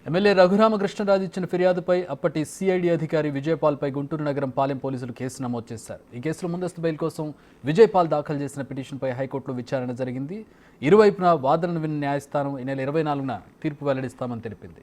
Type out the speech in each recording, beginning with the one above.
MLA Raghuramakrishnaraju ఇచ్చిన ఫిర్యాదుపై అప్పటి CID అధికారి విజయపాల్పై గుంటూరు నగరం పాలెం పోలీసులు కేసు నమోదు చేశారు. ఈ కేసులో ముందస్తు బెయిల్ కోసం విజయపాల్ దాఖలు చేసిన పిటిషన్పై హైకోర్టులో విచారణ జరిగింది. ఇరువైపున వాదనను విన్న న్యాయస్థానం ఈ నెల 24న తీర్పు వెల్లడిస్తామని తెలిపింది.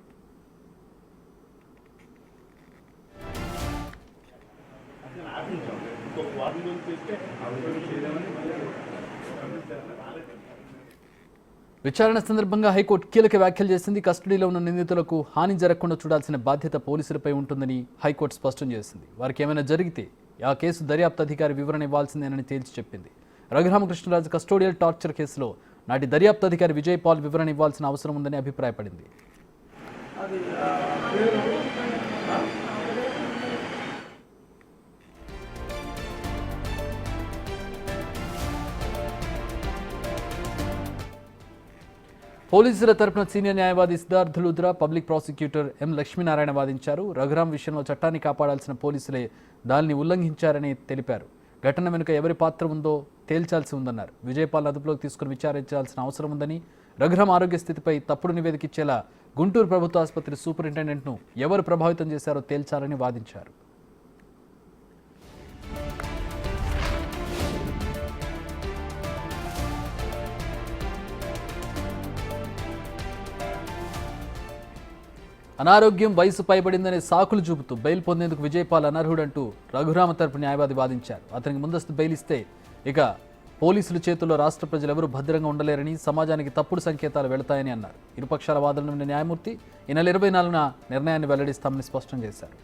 విచారణ సందర్భంగా హైకోర్టు కీలక వ్యాఖ్యలు చేసింది. కస్టడీలో ఉన్న నిందితులకు హాని జరగకుండా చూడాల్సిన బాధ్యత పోలీసులపై ఉంటుందని హైకోర్టు స్పష్టం చేసింది. వారికి ఏమైనా జరిగితే ఆ కేసు దర్యాప్తు అధికారి వివరణ ఇవ్వాల్సిందేనని తేల్చి చెప్పింది. రఘురామకృష్ణరాజు కస్టోడియల్ టార్చర్ కేసులో నాటి దర్యాప్తు అధికారి విజయపాల్ వివరణ ఇవ్వాల్సిన అవసరం ఉందని అభిప్రాయపడింది. పోలీసుల తరపున సీనియర్ న్యాయవాది సిద్ధార్థ్ లుద్రా, పబ్లిక్ ప్రాసిక్యూటర్ ఎం లక్ష్మీనారాయణ వాదించారు. రఘురాం విషయంలో చట్టాన్ని కాపాడాల్సిన పోలీసులే దానిని ఉల్లంఘించారని తెలిపారు. ఘటన వెనుక ఎవరి పాత్ర ఉందో తేల్చాల్సి ఉందన్నారు. విజయపాల్ అదుపులోకి తీసుకుని విచారించాల్సిన అవసరం ఉందని, రఘురాం ఆరోగ్య స్థితిపై తప్పుడు నివేదిక ఇచ్చేలా గుంటూరు ప్రభుత్వ ఆసుపత్రి సూపరింటెండెంట్ను ఎవరు ప్రభావితం చేశారో తేల్చాలని వాదించారు. అనారోగ్యం, వయసు పైబడిందనే సాకులు చూపుతూ బెయిల్ పొందేందుకు విజయపాల్ అనర్హుడంటూ రఘురామ తరపు న్యాయవాది వాదించారు. అతనికి ముందస్తు బెయిల్ ఇస్తే ఇక పోలీసుల చేతుల్లో రాష్ట్ర ప్రజలు ఎవరూ భద్రంగా ఉండలేరని, సమాజానికి తప్పుడు సంకేతాలు వెళతాయని అన్నారు. ఇరుపక్షాల వాదనలు విన్న న్యాయమూర్తి ఈ నెల 24న నిర్ణయాన్ని వెల్లడిస్తామని స్పష్టం చేశారు.